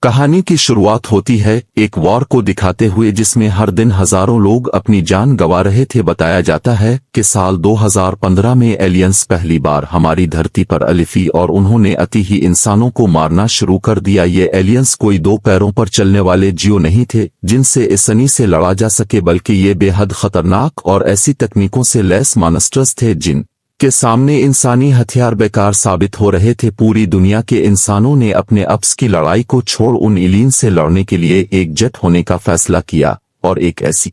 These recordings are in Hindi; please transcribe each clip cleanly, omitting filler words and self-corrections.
कहानी की शुरुआत होती है एक वॉर को दिखाते हुए जिसमें हर दिन हजारों लोग अपनी जान गंवा रहे थे। बताया जाता है कि साल 2015 में एलियंस पहली बार हमारी धरती पर अलिफी और उन्होंने अति ही इंसानों को मारना शुरू कर दिया। ये एलियंस कोई दो पैरों पर चलने वाले जीव नहीं थे जिनसे आसानी से लड़ा जा सके, बल्कि ये बेहद खतरनाक और ऐसी तकनीकों से लैस मॉन्स्टर्स थे जिन के सामने इंसानी हथियार बेकार साबित हो रहे थे। पूरी दुनिया के इंसानों ने अपने अप्स की लड़ाई को छोड़ उन एलियन से लड़ने के लिए एकजुट होने का फैसला किया और एक ऐसी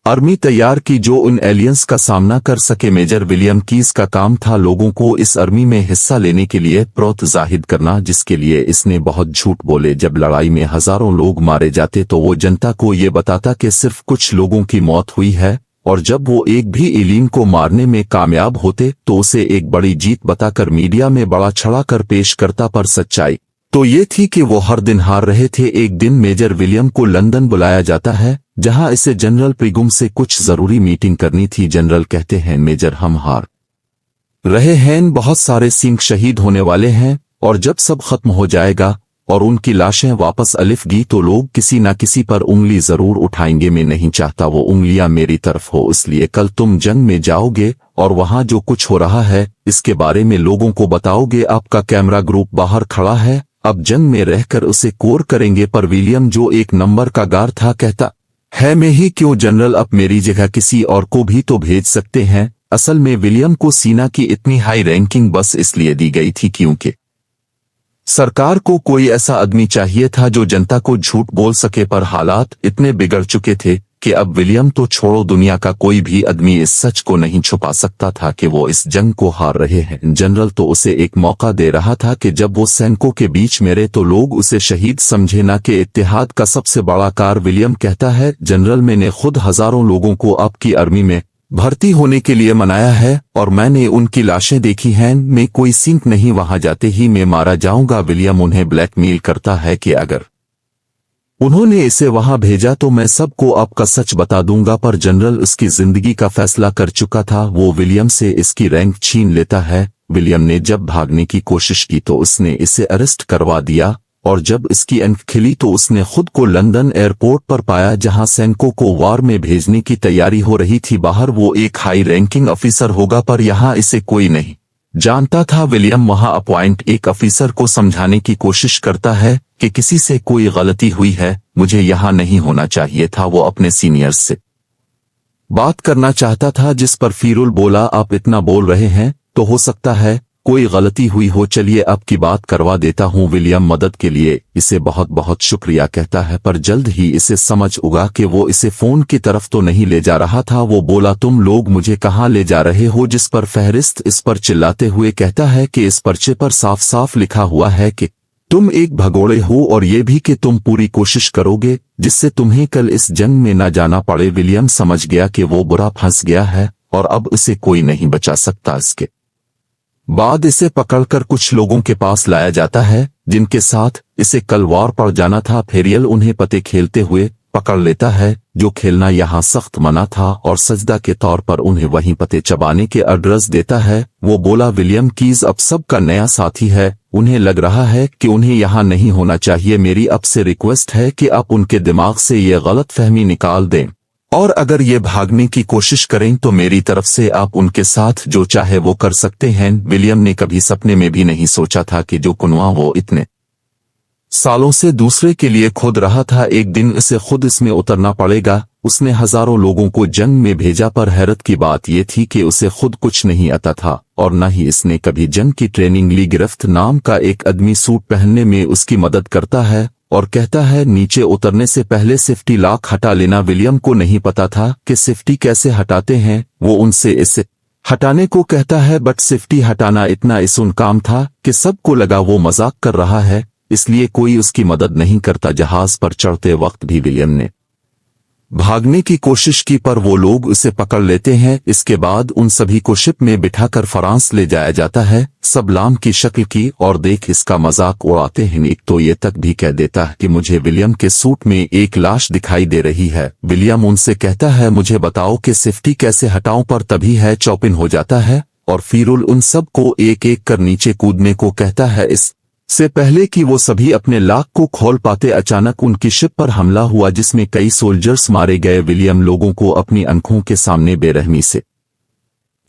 आर्मी तैयार की जो उन एलियंस का सामना कर सके। मेजर विलियम कीज का काम था लोगों को इस आर्मी में हिस्सा लेने के लिए प्रोत्साहित करना, जिसके लिए इसने बहुत झूठ बोले। जब लड़ाई में हजारों लोग मारे जाते तो वो जनता को ये बताता कि सिर्फ कुछ लोगों की मौत हुई है, और जब वो एक भी एलियन को मारने में कामयाब होते तो उसे एक बड़ी जीत बताकर मीडिया में बड़ा छड़ा कर पेश करता। पर सच्चाई तो ये थी कि वो हर दिन हार रहे थे। एक दिन मेजर विलियम को लंदन बुलाया जाता है जहां इसे जनरल प्रिगुम से कुछ जरूरी मीटिंग करनी थी। जनरल कहते हैं, मेजर हम हार रहे हैं, बहुत सारे सिंह शहीद होने वाले हैं, और जब सब खत्म हो जाएगा और उनकी लाशें वापस अलिफगी तो लोग किसी न किसी पर उंगली जरूर उठाएंगे। मैं नहीं चाहता वो उंगलियां मेरी तरफ हो, इसलिए कल तुम जंग में जाओगे और वहां जो कुछ हो रहा है इसके बारे में लोगों को बताओगे। आपका कैमरा ग्रुप बाहर खड़ा है, अब जंग में रहकर उसे कोर करेंगे। पर विलियम जो एक नंबर का गार था कहता है, मैं ही क्यों जनरल, अब मेरी जगह किसी और को भी तो भेज सकते हैं। असल में विलियम को सेना की इतनी हाई रैंकिंग बस इसलिए दी गई थी क्योंकि सरकार को कोई ऐसा आदमी चाहिए था जो जनता को झूठ बोल सके। पर हालात इतने बिगड़ चुके थे कि अब विलियम तो छोड़ो, दुनिया का कोई भी आदमी इस सच को नहीं छुपा सकता था कि वो इस जंग को हार रहे हैं। जनरल तो उसे एक मौका दे रहा था कि जब वो सैनिकों के बीच मेरे तो लोग उसे शहीद समझे, ना कि इत्तेहाद का सबसे बड़ा कार। विलियम कहता है, जनरल मैंने खुद हजारों लोगों को आपकी आर्मी में भर्ती होने के लिए मनाया है और मैंने उनकी लाशें देखी हैं। मैं कोई सिंह नहीं, वहां जाते ही मैं मारा जाऊंगा। विलियम उन्हें ब्लैकमेल करता है कि अगर उन्होंने इसे वहां भेजा तो मैं सबको आपका सच बता दूंगा। पर जनरल उसकी जिंदगी का फैसला कर चुका था, वो विलियम से इसकी रैंक छीन लेता है। विलियम ने जब भागने की कोशिश की तो उसने इसे अरेस्ट करवा दिया, और जब इसकी आंख खिली तो उसने खुद को लंदन एयरपोर्ट पर पाया जहां सैनिकों को वार में भेजने की तैयारी हो रही थी। बाहर वो एक हाई रैंकिंग ऑफिसर होगा पर यहां इसे कोई नहीं जानता था। विलियम वहां अपॉइंट एक ऑफिसर को समझाने की कोशिश करता है कि किसी से कोई गलती हुई है, मुझे यहां नहीं होना चाहिए था। वो अपने सीनियर्स से बात करना चाहता था, जिस पर फीरुल बोला, आप इतना बोल रहे हैं तो हो सकता है कोई गलती हुई हो, चलिए आपकी बात करवा देता हूं। विलियम मदद के लिए इसे बहुत बहुत शुक्रिया कहता है, पर जल्द ही इसे समझ उगा कि वो इसे फोन की तरफ तो नहीं ले जा रहा था। वो बोला, तुम लोग मुझे कहां ले जा रहे हो? जिस पर फहरिस्त इस पर चिल्लाते हुए कहता है कि इस पर्चे पर साफ साफ लिखा हुआ है कि तुम एक भगोड़े हो, और ये भी कि तुम पूरी कोशिश करोगे जिससे तुम्हें कल इस जंग में न जाना पड़े। विलियम समझ गया कि वो बुरा फंस गया है और अब इसे कोई नहीं बचा सकता। इसके बाद इसे पकड़कर कुछ लोगों के पास लाया जाता है जिनके साथ इसे कल वार पड़ जाना था। फेरियल उन्हें पते खेलते हुए पकड़ लेता है, जो खेलना यहाँ सख्त मना था, और सजदा के तौर पर उन्हें वहीं पते चबाने के एड्रेस देता है। वो बोला, विलियम कीज अब सबका नया साथी है, उन्हें लग रहा है कि उन्हें यहाँ नहीं होना चाहिए। मेरी अब से रिक्वेस्ट है कि आप उनके दिमाग से ये गलत फहमी निकाल दें, और अगर ये भागने की कोशिश करें तो मेरी तरफ से आप उनके साथ जो चाहे वो कर सकते हैं। विलियम ने कभी सपने में भी नहीं सोचा था कि जो कुनवा वो इतने सालों से दूसरे के लिए खोद रहा था, एक दिन इसे खुद इसमें उतरना पड़ेगा। उसने हजारों लोगों को जंग में भेजा, पर हैरत की बात यह थी कि उसे खुद कुछ नहीं आता था और न ही इसने कभी जंग की ट्रेनिंग ली। गिरफ्त नाम का एक आदमी सूट पहनने में उसकी मदद करता है और कहता है, नीचे उतरने से पहले सेफ्टी लॉक हटा लेना। विलियम को नहीं पता था कि सेफ्टी कैसे हटाते हैं। वो उनसे इसे हटाने को कहता है, बट सेफ्टी हटाना इतना आसान काम था कि सबको लगा वो मजाक कर रहा है, इसलिए कोई उसकी मदद नहीं करता। जहाज पर चढ़ते वक्त भी विलियम ने भागने की कोशिश की, पर वो लोग उसे पकड़ लेते हैं। इसके बाद उन सभी को शिप में बिठाकर फ्रांस ले जाया जाता है। सब लाम की शक्ल की और देख इसका मजाक उड़ाते हैं। एक तो ये तक भी कह देता है कि मुझे विलियम के सूट में एक लाश दिखाई दे रही है। विलियम उनसे कहता है, मुझे बताओ कि सेफ्टी कैसे हटाऊं, पर तभी है चौपिन हो जाता है और फीरुल उन सब को एक एक कर नीचे कूदने को कहता है। इस से पहले कि वो सभी अपने लाक को खोल पाते अचानक उनकी शिप पर हमला हुआ जिसमें कई सोल्जर्स मारे गए। विलियम लोगों को अपनी आंखों के सामने बेरहमी से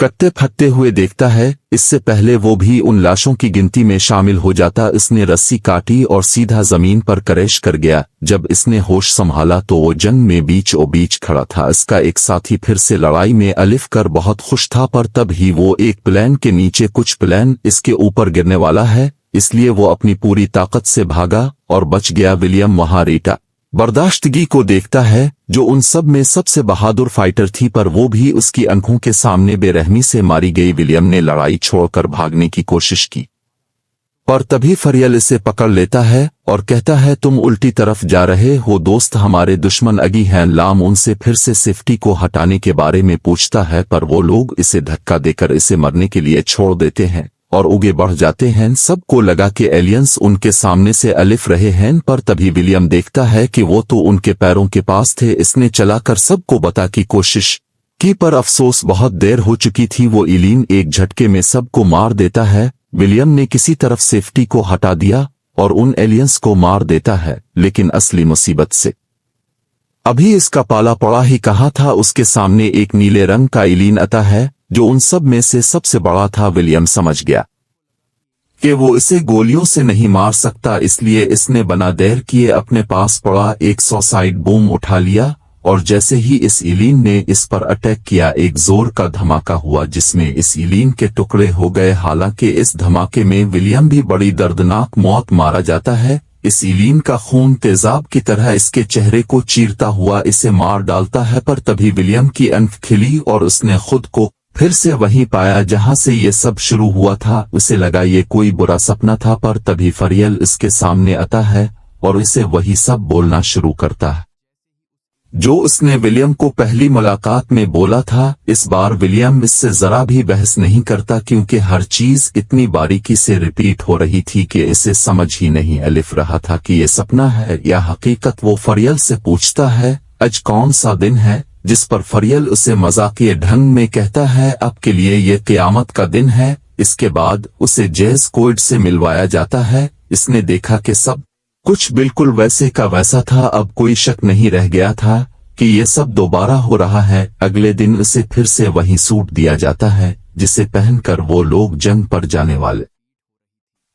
कट्टे फटते हुए देखता है। इससे पहले वो भी उन लाशों की गिनती में शामिल हो जाता, इसने रस्सी काटी और सीधा जमीन पर क्रैश कर गया। जब इसने होश संभाला तो वो जंग में बीचों बीच खड़ा था। इसका एक साथी फिर से लड़ाई में अलिफ कर बहुत खुश था, पर तब ही वो एक प्लेन के नीचे कुछ प्लेन इसके ऊपर गिरने वाला है, इसलिए वो अपनी पूरी ताकत से भागा और बच गया। विलियम वहां रीटा बर्दाश्तगी को देखता है जो उन सब में सबसे बहादुर फाइटर थी, पर वो भी उसकी आंखों के सामने बेरहमी से मारी गई। विलियम ने लड़ाई छोड़कर भागने की कोशिश की, पर तभी फरियल इसे पकड़ लेता है और कहता है तुम उल्टी तरफ जा रहे हो दोस्त, हमारे दुश्मन अगी हैं। लाम उनसे फिर से सेफ्टी को हटाने के बारे में पूछता है, पर वो लोग इसे धक्का देकर इसे मरने के लिए छोड़ देते हैं और आगे बढ़ जाते हैं। सबको लगा कि एलियंस उनके सामने से अलिफ रहे हैं, पर तभी विलियम देखता है कि वो तो उनके पैरों के पास थे। इसने चलाकर सबको बता की कोशिश की, पर अफसोस बहुत देर हो चुकी थी। वो इलीन एक झटके में सबको मार देता है। विलियम ने किसी तरफ सेफ्टी को हटा दिया और उन एलियंस को मार देता है, लेकिन असली मुसीबत से अभी इसका पाला पड़ा ही कहा था। उसके सामने एक नीले रंग का इलीन आता है जो उन सब में से सबसे बड़ा था। विलियम समझ गया कि वो इसे गोलियों से नहीं मार सकता, इसलिए इसने बिना देर किए अपने पास पड़ा एक सुसाइड बम उठा लिया और जैसे ही इस इलीन ने इस पर अटैक किया एक जोर का धमाका हुआ जिसमें इस इलीन के टुकड़े हो गए। हालांकि इस धमाके में विलियम भी बड़ी दर्दनाक मौत मारा जाता है। इस इलीन का खून तेजाब की तरह इसके चेहरे को चीरता हुआ इसे मार डालता है, पर तभी विलियम की आंख खिली और उसने खुद को फिर से वहीं पाया जहां से ये सब शुरू हुआ था। उसे लगा ये कोई बुरा सपना था, पर तभी फरियल इसके सामने आता है और इसे वही सब बोलना शुरू करता है जो उसने विलियम को पहली मुलाकात में बोला था। इस बार विलियम इससे जरा भी बहस नहीं करता, क्योंकि हर चीज इतनी बारीकी से रिपीट हो रही थी कि इसे समझ ही नहीं अलिफ रहा था कि ये सपना है या हकीकत। वो फरियल से पूछता है आज कौन सा दिन है, जिस पर फरियल उसे मजाकिये ढंग में कहता है आपके लिए ये क़यामत का दिन है। इसके बाद उसे जेस कोड से मिलवाया जाता है। इसने देखा कि सब कुछ बिल्कुल वैसे का वैसा था। अब कोई शक नहीं रह गया था कि ये सब दोबारा हो रहा है। अगले दिन उसे फिर से वही सूट दिया जाता है जिसे पहनकर वो लोग जंग पर जाने वाले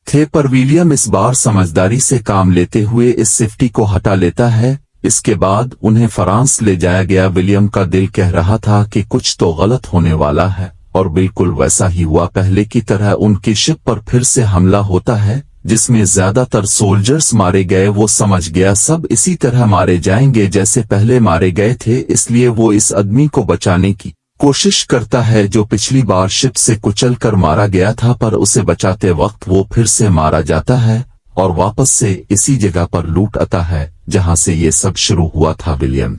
थे, पर विलियम इस बार समझदारी से काम लेते हुए इस सेफ्टी को हटा लेता है। इसके बाद उन्हें फ्रांस ले जाया गया। विलियम का दिल कह रहा था कि कुछ तो गलत होने वाला है, और बिल्कुल वैसा ही हुआ। पहले की तरह उनकी शिप पर फिर से हमला होता है जिसमें ज्यादातर सोल्जर्स मारे गए। वो समझ गया सब इसी तरह मारे जाएंगे जैसे पहले मारे गए थे, इसलिए वो इस आदमी को बचाने की कोशिश करता है जो पिछली बार शिप से कुचल कर मारा गया था, पर उसे बचाते वक्त वो फिर से मारा जाता है और वापस से इसी जगह पर लूट आता है जहां से ये सब शुरू हुआ था। विलियम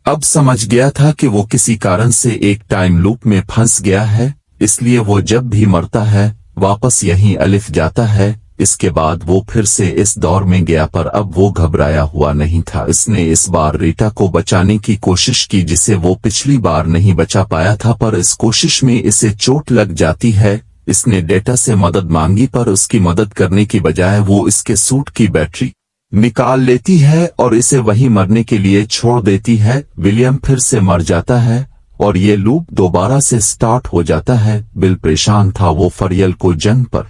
अब समझ गया था कि वो किसी कारण से एक टाइम लूप में फंस गया है, इसलिए वो जब भी मरता है वापस यहीं अलिफ जाता है। इसके बाद वो फिर से इस दौर में गया, पर अब वो घबराया हुआ नहीं था। इसने इस बार रीटा को बचाने की कोशिश की जिसे वो पिछली बार नहीं बचा पाया था, पर इस कोशिश में इसे चोट लग जाती है। इसने डेटा से मदद मांगी, पर उसकी मदद करने की बजाय वो इसके सूट की बैटरी निकाल लेती है और इसे वहीं मरने के लिए छोड़ देती है। विलियम फिर से मर जाता है और ये लूप दोबारा से स्टार्ट हो जाता है। बिल परेशान था। वो फरियल को जंग पर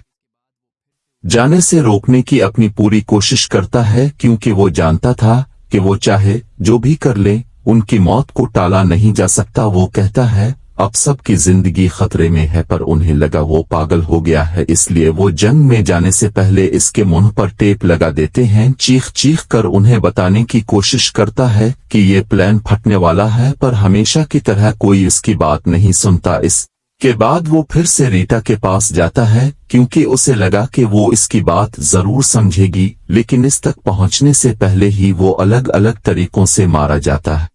जाने से रोकने की अपनी पूरी कोशिश करता है, क्योंकि वो जानता था कि वो चाहे जो भी कर ले उनकी मौत को टाला नहीं जा सकता। वो कहता है अब सबकी जिंदगी खतरे में है, पर उन्हें लगा वो पागल हो गया है, इसलिए वो जंग में जाने से पहले इसके मुंह पर टेप लगा देते हैं। चीख चीख कर उन्हें बताने की कोशिश करता है कि ये प्लान फटने वाला है, पर हमेशा की तरह कोई इसकी बात नहीं सुनता। इसके बाद वो फिर से रीटा के पास जाता है, क्योंकि उसे लगा कि वो इसकी बात जरूर समझेगी, लेकिन इस तक पहुंचने से पहले ही वो अलग अलग तरीकों से मारा जाता है।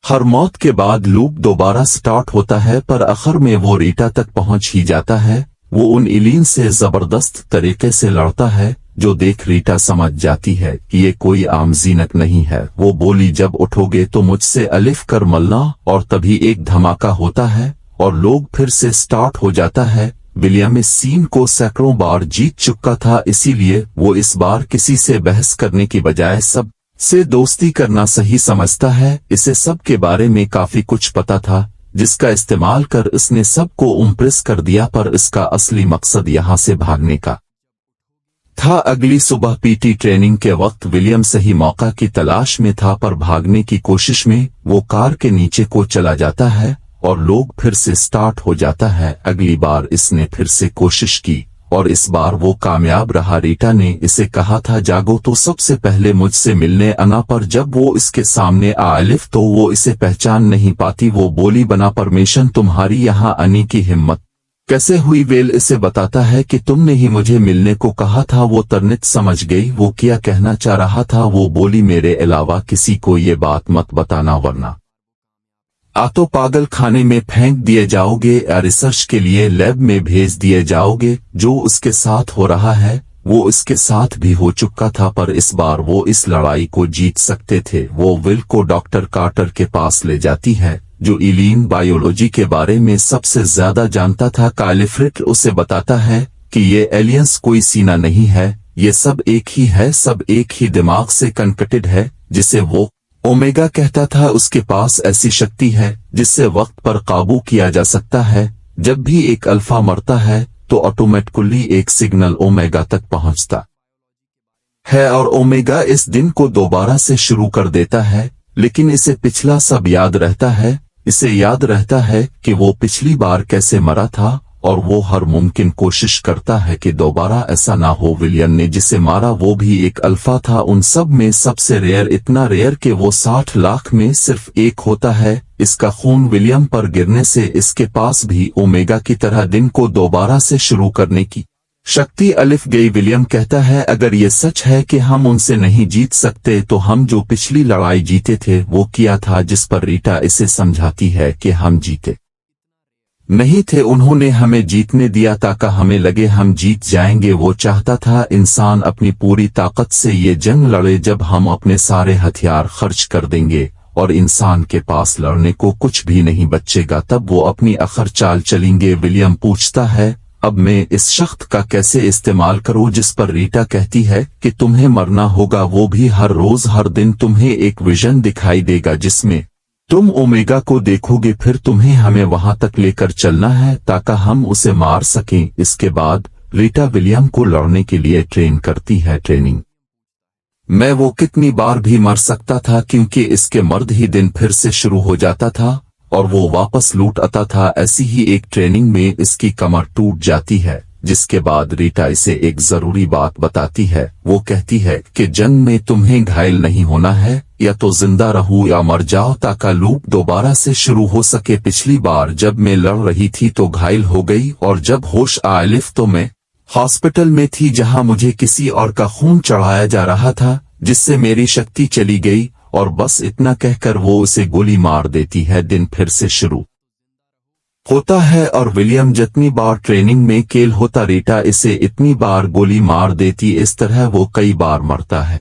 हर मौत के बाद लूप दोबारा स्टार्ट होता है, पर आखिर में वो रीटा तक पहुंच ही जाता है। वो उन इलीन से जबरदस्त तरीके से लड़ता है, जो देख रीटा समझ जाती है कि ये कोई आम जीनत नहीं है। वो बोली जब उठोगे तो मुझसे अलिफ कर मलना, और तभी एक धमाका होता है और लोग फिर से स्टार्ट हो जाता है। विलियम इस सीन को सैकड़ों बार जीत चुका था, इसीलिए वो इस बार किसी से बहस करने की बजाय सब से दोस्ती करना सही समझता है। इसे सब के बारे में काफी कुछ पता था, जिसका इस्तेमाल कर इसने सबको इम्प्रेस कर दिया, पर इसका असली मकसद यहाँ से भागने का था। अगली सुबह पीटी ट्रेनिंग के वक्त विलियम सही मौका की तलाश में था, पर भागने की कोशिश में वो कार के नीचे को चला जाता है और लोग फिर से स्टार्ट हो जाता है। अगली बार इसने फिर से कोशिश की और इस बार वो कामयाब रहा। रीटा ने इसे कहा था जागो तो सबसे पहले मुझसे मिलने आना, पर जब वो इसके सामने आलिफ तो वो इसे पहचान नहीं पाती। वो बोली बना परमिशन तुम्हारी यहाँ आने की हिम्मत कैसे हुई? वेल इसे बताता है कि तुमने ही मुझे मिलने को कहा था। वो तरनित समझ गई वो क्या कहना चाह रहा था। वो बोली मेरे अलावा किसी को ये बात मत बताना, वरना आ तो पागल खाने में फेंक दिए जाओगे या रिसर्च के लिए लैब में भेज दिए जाओगे। जो उसके साथ हो रहा है वो इसके साथ भी हो चुका था, पर इस बार वो इस लड़ाई को जीत सकते थे। वो विल को डॉक्टर कार्टर के पास ले जाती है, जो इलीन बायोलॉजी के बारे में सबसे ज्यादा जानता था। कालिफ्रिट उसे बताता है कि ये एलियंस कोई सीना नहीं है, ये सब एक ही है, सब एक ही दिमाग से कनेक्टेड है, जिसे वो ओमेगा कहता था। उसके पास ऐसी शक्ति है जिससे वक्त पर काबू किया जा सकता है। जब भी एक अल्फा मरता है तो ऑटोमेटिकली एक सिग्नल ओमेगा तक पहुंचता है और ओमेगा इस दिन को दोबारा से शुरू कर देता है। लेकिन इसे पिछला सब याद रहता है। इसे याद रहता है कि वो पिछली बार कैसे मरा था और वो हर मुमकिन कोशिश करता है कि दोबारा ऐसा ना हो। विलियम ने जिसे मारा वो भी एक अल्फा था, उन सब में सबसे रेयर, इतना रेयर कि वो 60 लाख में सिर्फ एक होता है। इसका खून विलियम पर गिरने से इसके पास भी ओमेगा की तरह दिन को दोबारा से शुरू करने की शक्ति अलिफ गई। विलियम कहता है अगर ये सच है कि हम उनसे नहीं जीत सकते तो हम जो पिछली लड़ाई जीते थे वो किया था, जिस पर रीटा इसे समझाती है कि हम जीते नहीं थे, उन्होंने हमें जीतने दिया ताकि हमें लगे हम जीत जाएंगे। वो चाहता था इंसान अपनी पूरी ताकत से ये जंग लड़े। जब हम अपने सारे हथियार खर्च कर देंगे और इंसान के पास लड़ने को कुछ भी नहीं बचेगा, तब वो अपनी आखिर चाल चलेंगे। विलियम पूछता है अब मैं इस शख्स का कैसे इस्तेमाल करूं? जिस पर रीटा कहती है कि तुम्हें मरना होगा, वो भी हर रोज हर दिन। तुम्हें एक विजन दिखाई देगा जिसमें तुम ओमेगा को देखोगे, फिर तुम्हें हमें वहां तक लेकर चलना है ताकि हम उसे मार सकें। इसके बाद रीटा विलियम को लड़ने के लिए ट्रेन करती है। ट्रेनिंग में वो कितनी बार भी मर सकता था, क्योंकि इसके मर्द ही दिन फिर से शुरू हो जाता था और वो वापस लूट आता था। ऐसी ही एक ट्रेनिंग में इसकी कमर टूट जाती है, जिसके बाद रीटा इसे एक जरूरी बात बताती है। वो कहती है कि जंग में तुम्हें घायल नहीं होना है, या तो जिंदा रहो या मर जाओ ताकि लूप दोबारा से शुरू हो सके। पिछली बार जब मैं लड़ रही थी तो घायल हो गई और जब होश आलिफ तो मैं हॉस्पिटल में थी जहां मुझे किसी और का खून चढ़ाया जा रहा था, जिससे मेरी शक्ति चली गई। और बस इतना कहकर वो उसे गोली मार देती है। दिन फिर से शुरू होता है और विलियम जितनी बार ट्रेनिंग में केल होता, रीटा इसे इतनी बार गोली मार देती। इस तरह वो कई बार मरता है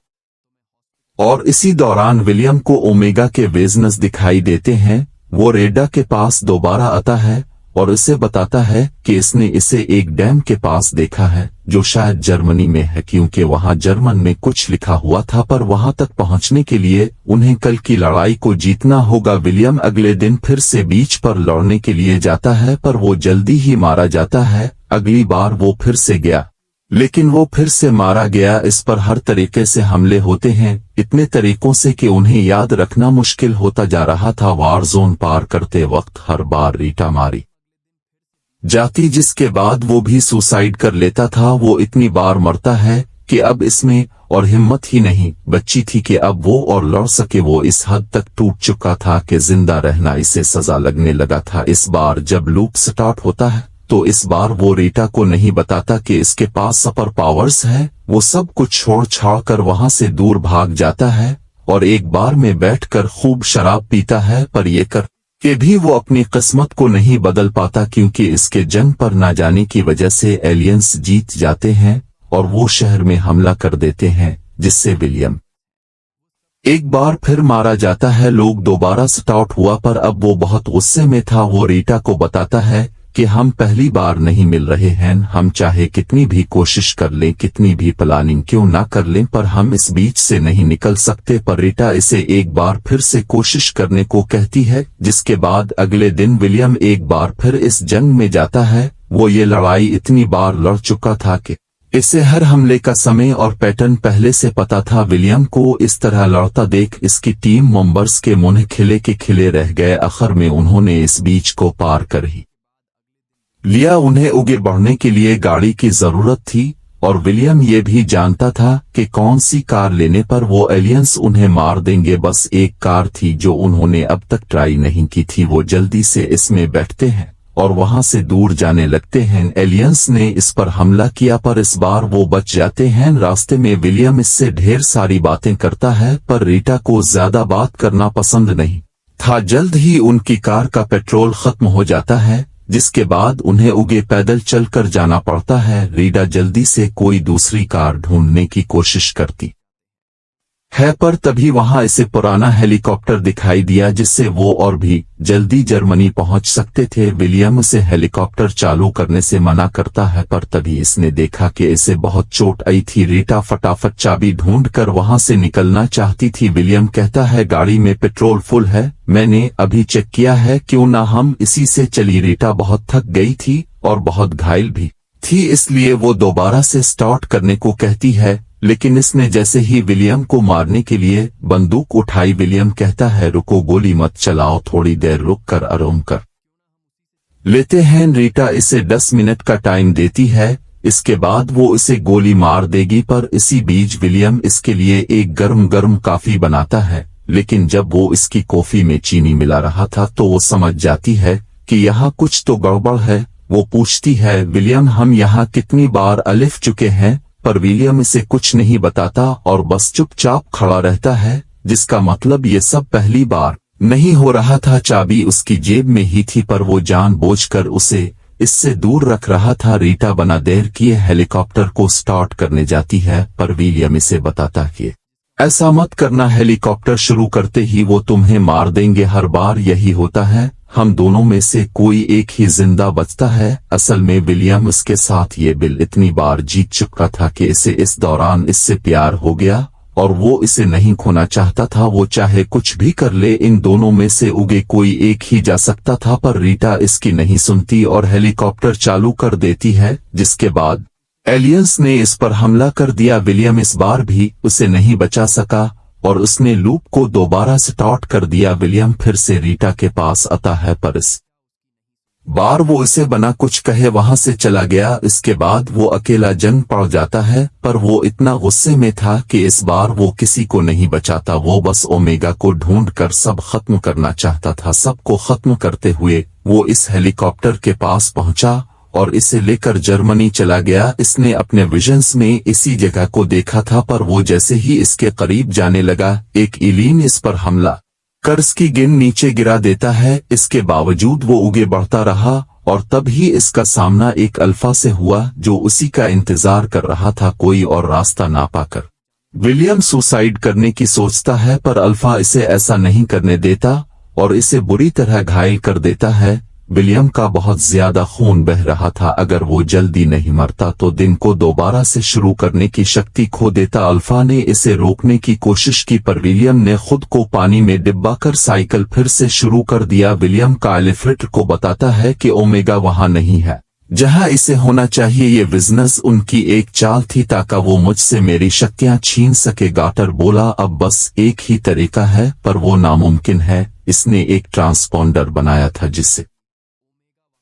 और इसी दौरान विलियम को ओमेगा के विजन्स दिखाई देते हैं। वो रेडा के पास दोबारा आता है और इसे बताता है कि इसने इसे एक डैम के पास देखा है जो शायद जर्मनी में है, क्योंकि वहां जर्मन में कुछ लिखा हुआ था। पर वहां तक पहुंचने के लिए उन्हें कल की लड़ाई को जीतना होगा। विलियम अगले दिन फिर से बीच पर लड़ने के लिए जाता है, पर वो जल्दी ही मारा जाता है। अगली बार वो फिर से गया, लेकिन वो फिर से मारा गया। इस पर हर तरीके से हमले होते हैं, इतने तरीकों से कि उन्हें याद रखना मुश्किल होता जा रहा था। वार जोन पार करते वक्त हर बार रीटा मारी जाती, जिसके बाद वो भी सुसाइड कर लेता था। वो इतनी बार मरता है कि अब इसमें और हिम्मत ही नहीं बची थी कि अब वो और लड़ सके। वो इस हद तक टूट चुका था कि जिंदा रहना इसे सजा लगने लगा था। इस बार जब लूप स्टार्ट होता है तो इस बार वो रीटा को नहीं बताता कि इसके पास सुपर पावर्स है। वो सब कुछ छोड़ छाड़ कर वहां से दूर भाग जाता है और एक बार में बैठकर खूब शराब पीता है। पर ये कर के भी वो अपनी किस्मत को नहीं बदल पाता, क्योंकि इसके जंग पर न जाने की वजह से एलियंस जीत जाते हैं और वो शहर में हमला कर देते हैं, जिससे विलियम एक बार फिर मारा जाता है। लोग दोबारा स्टार्ट हुआ, पर अब वो बहुत गुस्से में था। वो रीटा को बताता है कि हम पहली बार नहीं मिल रहे हैं, हम चाहे कितनी भी कोशिश कर लें, कितनी भी प्लानिंग क्यों ना कर लें, पर हम इस बीच से नहीं निकल सकते। पर रीटा इसे एक बार फिर से कोशिश करने को कहती है, जिसके बाद अगले दिन विलियम एक बार फिर इस जंग में जाता है। वो ये लड़ाई इतनी बार लड़ चुका था कि इसे हर हमले का समय और पैटर्न पहले से पता था। विलियम को इस तरह लड़ता देख इसकी टीम मेंबर्स के मुंह खिले के खिले रह गए। आखिर में उन्होंने इस बीच को पार कर ही लिया। उन्हें आगे बढ़ने के लिए गाड़ी की जरूरत थी और विलियम ये भी जानता था कि कौन सी कार लेने पर वो एलियंस उन्हें मार देंगे। बस एक कार थी जो उन्होंने अब तक ट्राई नहीं की थी। वो जल्दी से इसमें बैठते हैं और वहां से दूर जाने लगते हैं। एलियंस ने इस पर हमला किया पर इस बार वो बच जाते हैं। रास्ते में विलियम इससे ढेर सारी बातें करता है पर रीटा को ज्यादा बात करना पसंद नहीं था। जल्द ही उनकी कार का पेट्रोल खत्म हो जाता है, जिसके बाद उन्हें उगे पैदल चलकर जाना पड़ता है। रीटा जल्दी से कोई दूसरी कार ढूंढने की कोशिश करती है पर तभी वहां इसे पुराना हेलीकॉप्टर दिखाई दिया जिससे वो और भी जल्दी जर्मनी पहुंच सकते थे। विलियम उसे हेलीकॉप्टर चालू करने से मना करता है पर तभी इसने देखा कि इसे बहुत चोट आई थी। रीटा फटाफट चाबी ढूंढकर वहां से निकलना चाहती थी। विलियम कहता है, गाड़ी में पेट्रोल फुल है, मैंने अभी चेक किया है, क्यों ना हम इसी से चली। रीटा बहुत थक गई थी और बहुत घायल भी थी, इसलिए वो दोबारा से स्टार्ट करने को कहती है। लेकिन इसने जैसे ही विलियम को मारने के लिए बंदूक उठाई। विलियम कहता है, रुको, गोली मत चलाओ, थोड़ी देर रुक कर आराम कर लेते हैं। रीटा इसे 10 मिनट का टाइम देती है, इसके बाद वो इसे गोली मार देगी। पर इसी बीच विलियम इसके लिए एक गर्म गर्म कॉफी बनाता है। लेकिन जब वो इसकी कॉफी में चीनी मिला रहा था तो वो समझ जाती है कि यहाँ कुछ तो गड़बड़ है। वो पूछती है, विलियम, हम यहाँ कितनी बार अलिफ चुके हैं? पर विलियम इसे कुछ नहीं बताता और बस चुपचाप खड़ा रहता है, जिसका मतलब ये सब पहली बार नहीं हो रहा था। चाबी उसकी जेब में ही थी पर वो जानबूझकर उसे इससे दूर रख रहा था। रीटा बना देर किए हेलीकॉप्टर को स्टार्ट करने जाती है पर विलियम इसे बताता कि ऐसा मत करना, हेलीकॉप्टर शुरू करते ही वो तुम्हें मार देंगे। हर बार यही होता है, हम दोनों में से कोई एक ही जिंदा बचता है। असल में विलियम उसके साथ ये बिल इतनी बार जीत चुका था कि इसे इस दौरान इससे प्यार हो गया और वो इसे नहीं खोना चाहता था। वो चाहे कुछ भी कर ले, इन दोनों में से उगे कोई एक ही जा सकता था। पर रीटा इसकी नहीं सुनती और हेलीकॉप्टर चालू कर देती है, जिसके बाद एलियंस ने इस पर हमला कर दिया। विलियम इस बार भी उसे नहीं बचा सका और उसने लूप को दोबारा स्टार्ट कर दिया। विलियम फिर से रीटा के पास आता है पर इस बार वो इसे बना कुछ कहे वहां से चला गया। इसके बाद वो अकेला जंग पड़ जाता है पर वो इतना गुस्से में था कि इस बार वो किसी को नहीं बचाता। वो बस ओमेगा को ढूंढकर सब खत्म करना चाहता था। सबको खत्म करते हुए वो इस हेलीकॉप्टर के पास पहुंचा और इसे लेकर जर्मनी चला गया। इसने अपने विजन्स में इसी जगह को देखा था पर वो जैसे ही इसके करीब जाने लगा, एक एलियन इस पर हमला कर इसकी गिन नीचे गिरा देता है। इसके बावजूद वो आगे बढ़ता रहा और तब ही इसका सामना एक अल्फा से हुआ जो उसी का इंतजार कर रहा था, कोई और रास्ता ना पाकर विलियम सुसाइड करने की सोचता है पर अल्फा इसे ऐसा नहीं करने देता और इसे बुरी तरह घायल कर देता है। विलियम का बहुत ज्यादा खून बह रहा था, अगर वो जल्दी नहीं मरता तो दिन को दोबारा से शुरू करने की शक्ति खो देता। अल्फा ने इसे रोकने की कोशिश की पर विलियम ने खुद को पानी में डिब्बाकर साइकिल फिर से शुरू कर दिया। विलियम का एलिफ्रेटर को बताता है कि ओमेगा वहां नहीं है जहां इसे होना चाहिए। ये बिजनेस उनकी एक चाल थी ताकि वो मुझसे मेरी शक्तियां छीन सके। गाटर बोला, अब बस एक ही तरीका है पर वो नामुमकिन है। इसने एक ट्रांसपोंडर बनाया था जिससे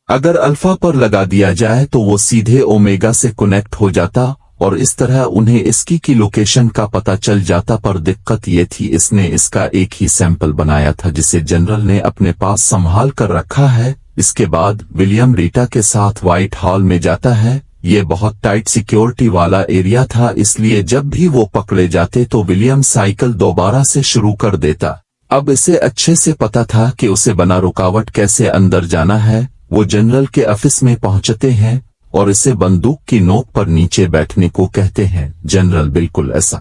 अगर अल्फा पर लगा दिया जाए तो वो सीधे ओमेगा से कनेक्ट हो जाता और इस तरह उन्हें इसकी की लोकेशन का पता चल जाता। पर दिक्कत ये थी, इसने इसका एक ही सैंपल बनाया था जिसे जनरल ने अपने पास संभाल कर रखा है। इसके बाद विलियम रीटा के साथ व्हाइट हॉल में जाता है। ये बहुत टाइट सिक्योरिटी वाला एरिया था, इसलिए जब भी वो पकड़े जाते तो विलियम साइकिल दोबारा से शुरू कर देता। अब इसे अच्छे से पता था कि उसे बना रुकावट कैसे अंदर जाना है। वो जनरल के ऑफिस में पहुंचते हैं और इसे बंदूक की नोक पर नीचे बैठने को कहते हैं। जनरल बिल्कुल ऐसा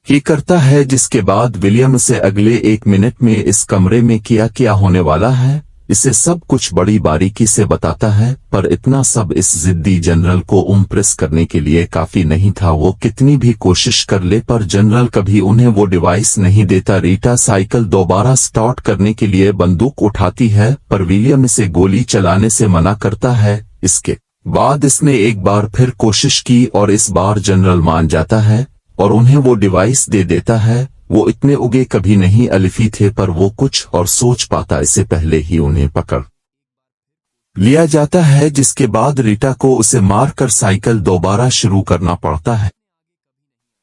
ही करता है, जिसके बाद विलियम से अगले 1 मिनट में इस कमरे में क्या होने वाला है इसे सब कुछ बड़ी बारीकी से बताता है, पर इतना सब इस जिद्दी जनरल को इम्प्रेस करने के लिए काफी नहीं था। वो कितनी भी कोशिश कर ले पर जनरल कभी उन्हें वो डिवाइस नहीं देता। रीटा साइकिल दोबारा स्टार्ट करने के लिए बंदूक उठाती है, पर विलियम इसे गोली चलाने से मना करता है। इसके बाद इसने एक बार फिर कोशिश की और इस बार जनरल मान जाता है और उन्हें वो डिवाइस दे देता है। वो इतने उगे कभी नहीं अलिफी थे, पर वो कुछ और सोच पाता इससे पहले ही उन्हें पकड़ लिया जाता है, जिसके बाद रीटा को उसे मारकर साइकिल दोबारा शुरू करना पड़ता है।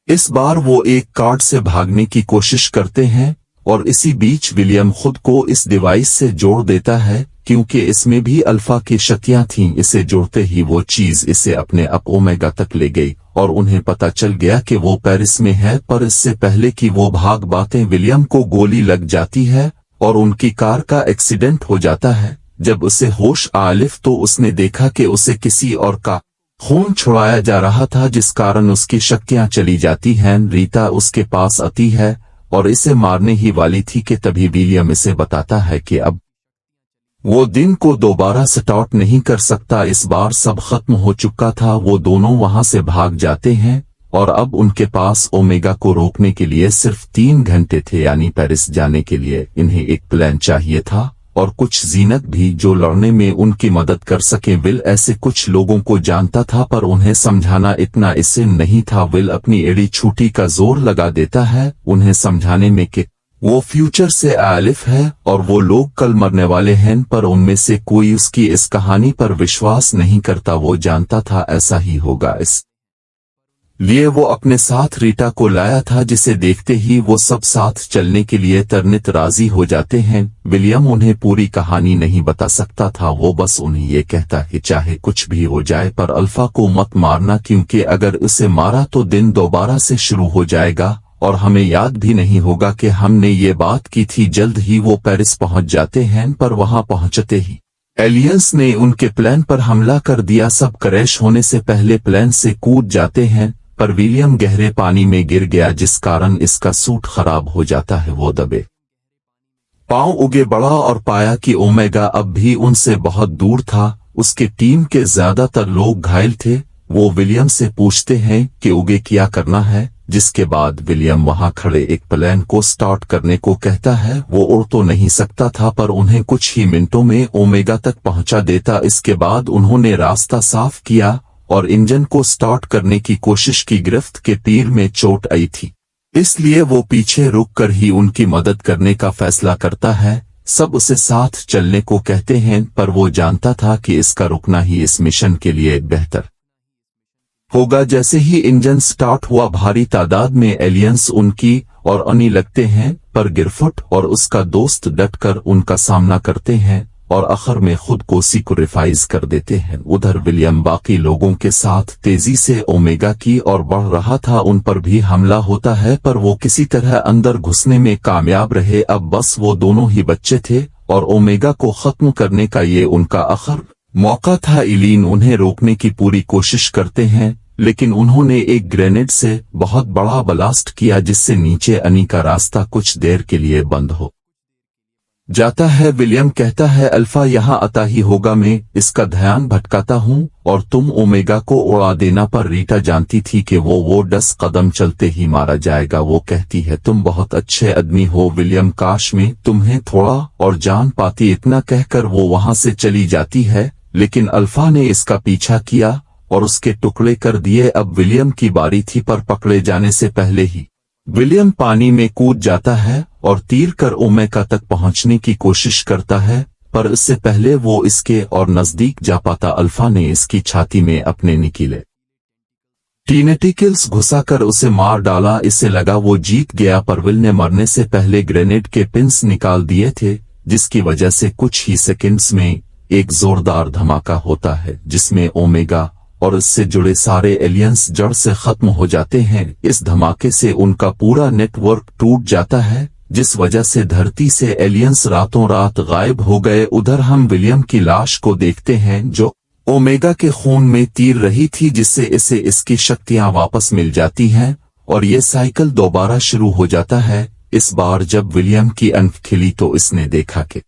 इस बार वो एक कार्ड से भागने की कोशिश करते हैं और इसी बीच विलियम खुद को इस डिवाइस से जोड़ देता है, क्योंकि इसमें भी अल्फा की शक्तियां थीं। इसे जोड़ते ही वो चीज इसे अपने अप ओमेगा तक ले गई और उन्हें पता चल गया कि वो पेरिस में है। पर इससे पहले कि वो भाग बातें, विलियम को गोली लग जाती है और उनकी कार का एक्सीडेंट हो जाता है। जब उसे होश आलिफ तो उसने देखा कि उसे किसी और का खून छुड़ाया जा रहा था, जिस कारण उसकी शक्तियां चली जाती हैं। रीटा उसके पास आती है और इसे मारने ही वाली थी कि तभी विलियम इसे बताता है कि अब वो दिन को दोबारा स्टार्ट नहीं कर सकता। इस बार सब खत्म हो चुका था। वो दोनों वहां से भाग जाते हैं और अब उनके पास ओमेगा को रोकने के लिए सिर्फ 3 घंटे थे, यानी पेरिस जाने के लिए इन्हें एक प्लान चाहिए था और कुछ जीनत भी जो लड़ने में उनकी मदद कर सके। विल ऐसे कुछ लोगों को जानता था, पर उन्हें समझाना इतना इससे नहीं था। विल अपनी एड़ी छूटी का जोर लगा देता है उन्हें समझाने में कि वो फ्यूचर से आलिफ है और वो लोग कल मरने वाले हैं, पर उनमें से कोई उसकी इस कहानी पर विश्वास नहीं करता। वो जानता था ऐसा ही होगा, इस लिए वो अपने साथ रीटा को लाया था, जिसे देखते ही वो सब साथ चलने के लिए तरनित राजी हो जाते हैं। विलियम उन्हें पूरी कहानी नहीं बता सकता था। वो बस उन्हें ये कहता कि चाहे कुछ भी हो जाए पर अल्फा को मत मारना, क्योंकि अगर उसे मारा तो दिन दोबारा से शुरू हो जाएगा और हमें याद भी नहीं होगा कि हमने ये बात की थी। जल्द ही वो पेरिस पहुंच जाते हैं, पर वहां पहुंचते ही एलियंस ने उनके प्लान पर हमला कर दिया। सब क्रैश होने से पहले प्लान से कूद जाते हैं, पर विलियम गहरे पानी में गिर गया, जिस कारण इसका सूट खराब हो जाता है। वो दबे पांव उगे बढ़ा और पाया कि ओमेगा अब भी उनसे बहुत दूर था। उसके टीम के ज्यादातर लोग घायल थे। वो विलियम से पूछते हैं कि उगे क्या करना है, जिसके बाद विलियम वहां खड़े एक प्लेन को स्टार्ट करने को कहता है। वो उड़ तो नहीं सकता था, पर उन्हें कुछ ही मिनटों में ओमेगा तक पहुंचा देता। इसके बाद उन्होंने रास्ता साफ किया और इंजन को स्टार्ट करने की कोशिश की। गिरफ्त के तीर में चोट आई थी, इसलिए वो पीछे रुककर ही उनकी मदद करने का फैसला करता है। सब उसे साथ चलने को कहते हैं, पर वो जानता था कि इसका रुकना ही इस मिशन के लिए बेहतर होगा। जैसे ही इंजन स्टार्ट हुआ, भारी तादाद में एलियंस उनकी और आने लगते हैं, पर गिरफुट और उसका दोस्त डटकर उनका सामना करते हैं और आखिर में खुद को सिक्योरिफाइज कर देते हैं। उधर विलियम बाकी लोगों के साथ तेजी से ओमेगा की ओर बढ़ रहा था। उन पर भी हमला होता है, पर वो किसी तरह अंदर घुसने में कामयाब रहे। अब बस वो दोनों ही बच्चे थे और ओमेगा को खत्म करने का ये उनका आखिर मौका था। इलीन उन्हें रोकने की पूरी कोशिश करते हैं, लेकिन उन्होंने एक ग्रेनेड से बहुत बड़ा ब्लास्ट किया, जिससे नीचे आने का रास्ता कुछ देर के लिए बंद हो जाता है। विलियम कहता है, अल्फा यहाँ आता ही होगा, मैं इसका ध्यान भटकाता हूँ और तुम ओमेगा को उड़ा देना। पर रीटा जानती थी कि वो 10 कदम चलते ही मारा जाएगा। वो कहती है, तुम बहुत अच्छे आदमी हो विलियम, काश में तुम्हें थोड़ा और जान पाती। इतना कहकर वो वहां से चली जाती है, लेकिन अल्फा ने इसका पीछा किया और उसके टुकड़े कर दिए। अब विलियम की बारी थी, पर पकड़े जाने से पहले ही विलियम पानी में कूद जाता है और तीर कर ओमेगा तक पहुंचने की कोशिश करता है, पर इससे पहले वो इसके और नजदीक जा पाता। अल्फा ने इसकी छाती में अपने निकीले टीनेटिकल्स घुसाकर उसे मार डाला। इसे लगा वो जीत गया, पर विल ने मरने से पहले ग्रेनेड के पिंस निकाल दिए थे, जिसकी वजह से कुछ ही सेकंड्स में एक जोरदार धमाका होता है, जिसमें ओमेगा और इससे जुड़े सारे एलियंस जड़ से खत्म हो जाते हैं। इस धमाके से उनका पूरा नेटवर्क टूट जाता है, जिस वजह से धरती से एलियंस रातों रात गायब हो गए। उधर हम विलियम की लाश को देखते हैं, जो ओमेगा के खून में तीर रही थी, जिससे इसे इसकी शक्तियां वापस मिल जाती हैं और ये साइकिल दोबारा शुरू हो जाता है। इस बार जब विलियम की आंख खिली तो इसने देखा कि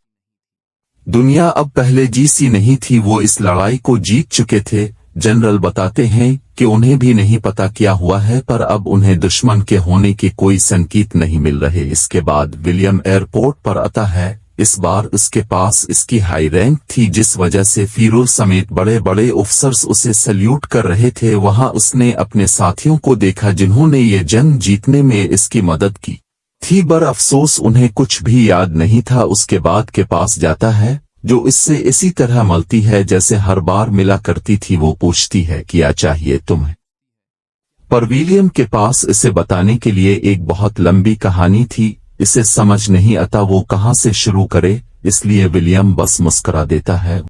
दुनिया अब पहले जीसी नहीं थी, वो इस लड़ाई को जीत चुके थे। जनरल बताते हैं कि उन्हें भी नहीं पता क्या हुआ है, पर अब उन्हें दुश्मन के होने के कोई संकेत नहीं मिल रहे। इसके बाद विलियम एयरपोर्ट पर आता है। इस बार उसके पास इसकी हाई रैंक थी, जिस वजह से फिरोज समेत बड़े बड़े ऑफिसर्स उसे सल्यूट कर रहे थे। वहां उसने अपने साथियों को देखा जिन्होंने ये जंग जीतने में इसकी मदद की थी, पर अफसोस उन्हें कुछ भी याद नहीं था। उसके बाद के पास जाता है, जो इससे इसी तरह मलती है जैसे हर बार मिला करती थी। वो पूछती है क्या चाहिए तुम्हें, पर विलियम के पास इसे बताने के लिए एक बहुत लंबी कहानी थी। इसे समझ नहीं आता वो कहां से शुरू करे, इसलिए विलियम बस मुस्कुरा देता है।